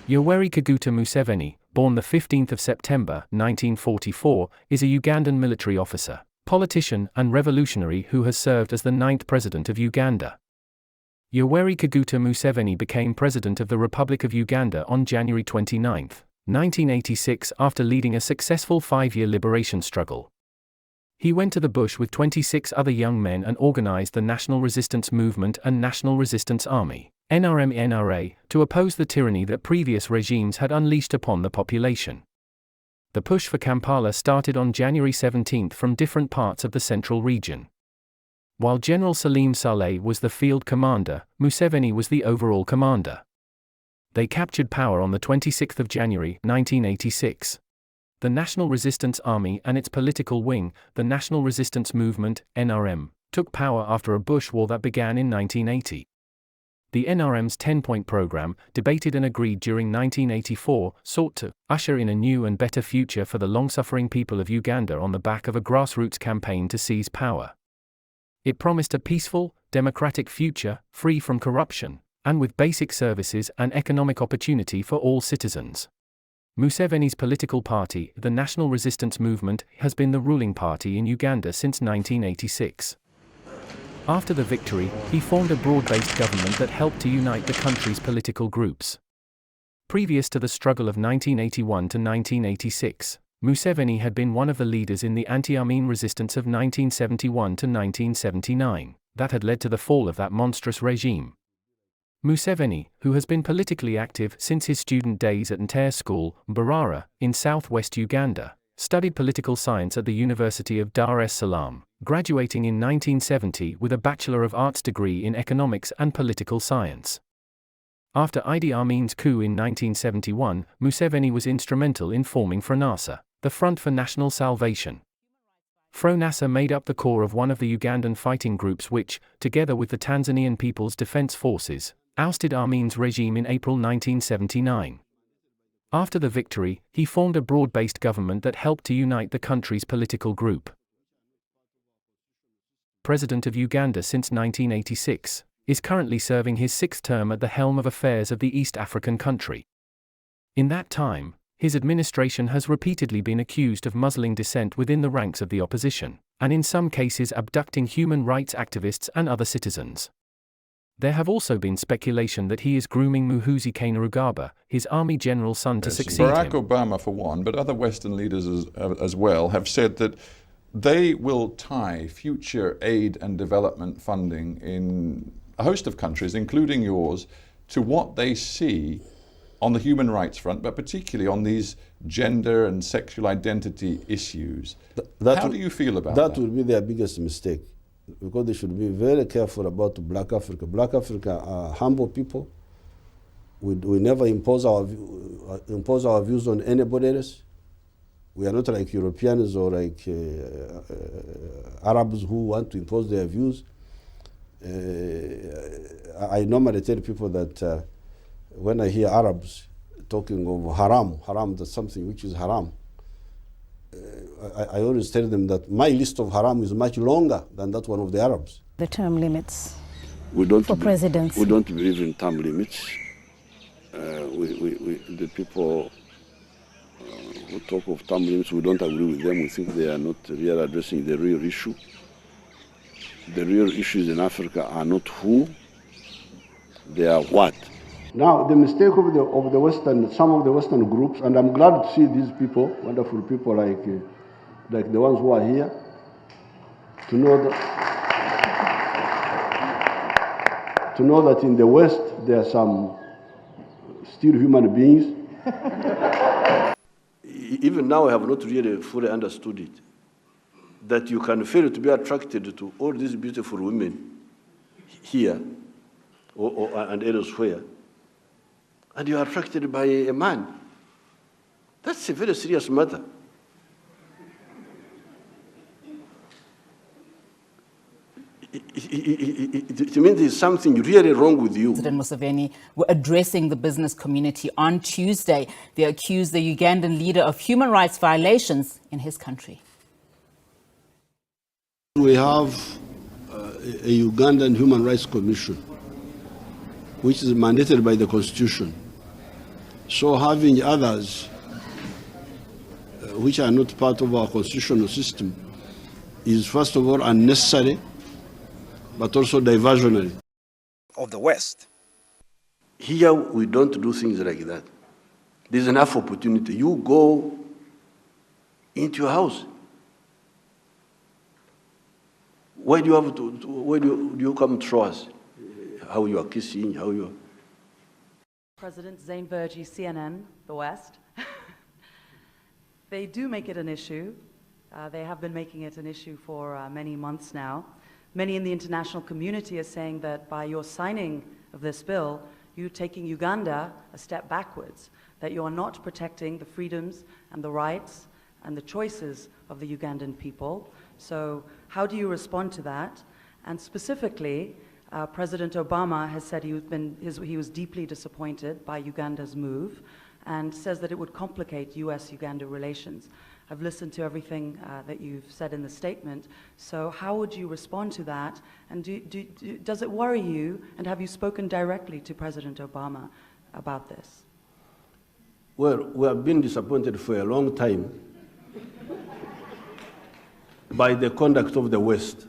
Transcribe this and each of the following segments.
Yoweri Kaguta Museveni, born the 15th of September 1944, is a Ugandan military officer, politician and revolutionary who has served as the 9th president of Uganda. Yoweri Kaguta Museveni became president of the Republic of Uganda on January 29, 1986 after leading a successful 5-year liberation struggle. He went to the bush with 26 other young men and organized the National Resistance Movement and National Resistance Army, NRM-NRA, to oppose the tyranny that previous regimes had unleashed upon the population. The push for Kampala started on January 17 from different parts of the central region. While General Salim Saleh was the field commander, Museveni was the overall commander. They captured power on the 26th of January 1986. The National Resistance Army and its political wing, the National Resistance Movement, NRM, took power after a bush war that began in 1980. The NRM's 10-point program, debated and agreed during 1984, sought to usher in a new and better future for the long-suffering people of Uganda on the back of a grassroots campaign to seize power. It promised a peaceful, democratic future, free from corruption, and with basic services and economic opportunity for all citizens. Museveni's political party, the National Resistance Movement, has been the ruling party in Uganda since 1986. After the victory, he formed a broad-based government that helped to unite the country's political groups. Previous to the struggle of 1981 to 1986, Museveni had been one of the leaders in the anti-Amin resistance of 1971 to 1979, that had led to the fall of that monstrous regime. Museveni, who has been politically active since his student days at Ntare School, Mbarara, in southwest Uganda, studied political science at the University of Dar es Salaam, graduating in 1970 with a Bachelor of Arts degree in economics and political science. After Idi Amin's coup in 1971, Museveni was instrumental in forming FRONASA, the Front for National Salvation. FRONASA made up the core of one of the Ugandan fighting groups which, together with the Tanzanian People's Defense Forces, ousted Amin's regime in April 1979. After the victory, he formed a broad-based government that helped to unite the country's political group. President of Uganda since 1986, is currently serving his 6th term at the helm of affairs of the East African country. In that time, his administration has repeatedly been accused of muzzling dissent within the ranks of the opposition, and in some cases abducting human rights activists and other citizens. There have also been speculation that he is grooming Muhoozi Kainerugaba, his army general's son, to succeed Barack him. Obama, for one, but other Western leaders as well, have said that they will tie future aid and development funding in a host of countries, including yours, to what they see on the human rights front, but particularly on these gender and sexual identity issues. How do you feel about that? That would be their biggest mistake, because they should be very careful about Black Africa. Black Africa are humble people. We never impose our views on anybody else. We are not like Europeans or like Arabs who want to impose their views. I normally tell people that when I hear Arabs talking of haram, that's something which is haram. I always tell them that my list of haram is much longer than that one of the Arabs. The term limits for presidents. We don't believe in term limits. The people who talk of term limits, we don't agree with them. We think they are not really addressing the real issue. The real issues in Africa are not who, they are what. Now, the mistake of the Western, some of the Western groups, and I'm glad to see these people, wonderful people like the ones who are here, to know that in the West there are some still human beings. Even now I have not really fully understood it, that you can fail to be attracted to all these beautiful women here and elsewhere, and you are attracted by a man. That's a very serious matter. It means there's something really wrong with you. President Museveni were addressing the business community on Tuesday. They accused the Ugandan leader of human rights violations in his country. We have a Ugandan Human Rights Commission, which is mandated by the Constitution. So having others which are not part of our constitutional system is first of all unnecessary, but also diversionary. Of the West. Here we don't do things like that. There's enough opportunity. You go into your house. Why do you have to? Why do you come to show us how you are kissing? How you are? President Zane Vergy, CNN, The West. They do make it an issue. They have been making it an issue for many months now. Many in the international community are saying that by your signing of this bill, you're taking Uganda a step backwards, that you are not protecting the freedoms and the rights and the choices of the Ugandan people. So how do you respond to that? And specifically, President Obama has said he was deeply disappointed by Uganda's move and says that it would complicate US-Uganda relations. I've listened to everything that you've said in the statement, so how would you respond to that? And does it worry you, and have you spoken directly to President Obama about this? Well, we have been disappointed for a long time by the conduct of the West,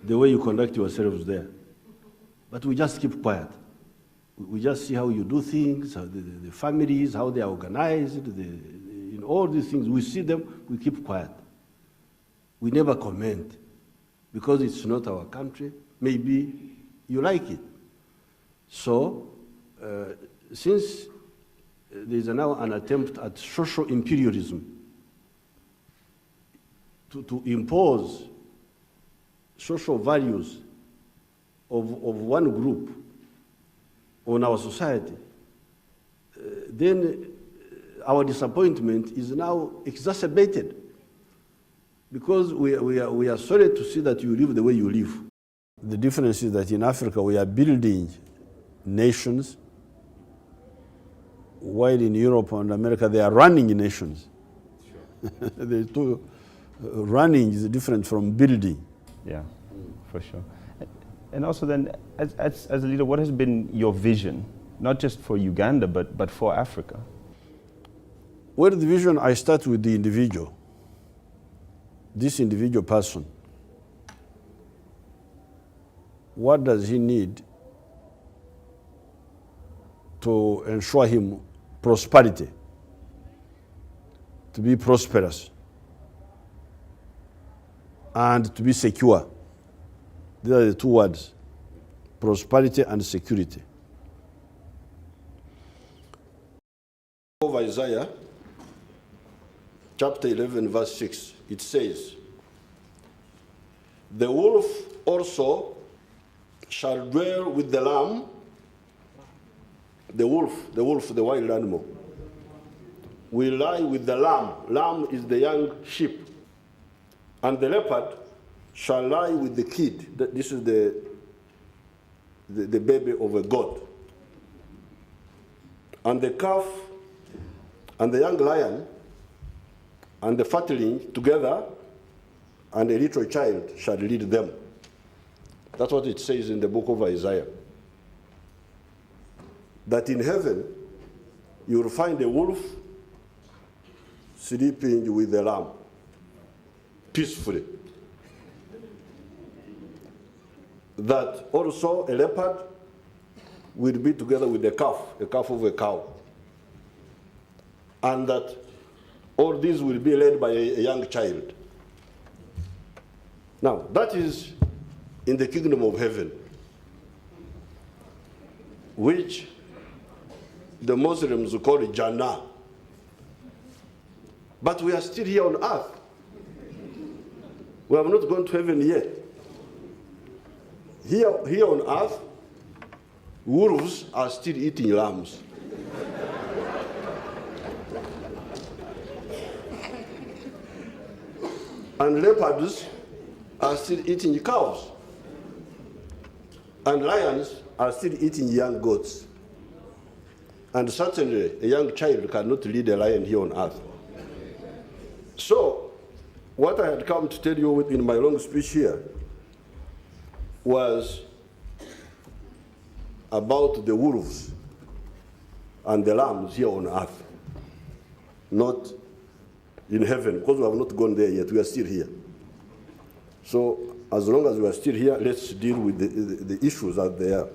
the way you conduct yourselves there. But we just keep quiet. We just see how you do things, how the families, how they are organized, in all these things. We see them, we keep quiet. We never comment because it's not our country. Maybe you like it. So, since there is now an attempt at social imperialism to impose social values of one group on our society, then our disappointment is now exacerbated because we are sorry to see that you live the way you live. The difference is that in Africa we are building nations, while in Europe and America they are running nations. Sure. Running is different from building. Yeah, for sure. And also then, as a leader, what has been your vision, not just for Uganda, but for Africa? Well, the vision, I start with the individual, this individual person. What does he need to ensure him prosperity, to be prosperous, and to be secure? These are the two words, prosperity and security. Of Isaiah, chapter 11, verse 6, it says, "The wolf also shall dwell with the lamb," the wolf, the wild animal, "will lie with the lamb." Lamb is the young sheep. "And the leopard shall lie with the kid." This is the baby of a goat. "And the calf and the young lion and the fatling together, and a little child shall lead them." That's what it says in the book of Isaiah. That in heaven you will find a wolf sleeping with the lamb, peacefully. That also a leopard will be together with a calf of a cow. And that all these will be led by a young child. Now, that is in the kingdom of heaven, which the Muslims call Jannah. But we are still here on earth. We have not gone to heaven yet. Here on earth, wolves are still eating lambs. And leopards are still eating cows. And lions are still eating young goats. And certainly a young child cannot lead a lion here on earth. So, what I had come to tell you in my long speech here was about the wolves and the lambs here on earth, not in heaven, because we have not gone there yet. We are still here. So as long as we are still here, let's deal with the issues that they are.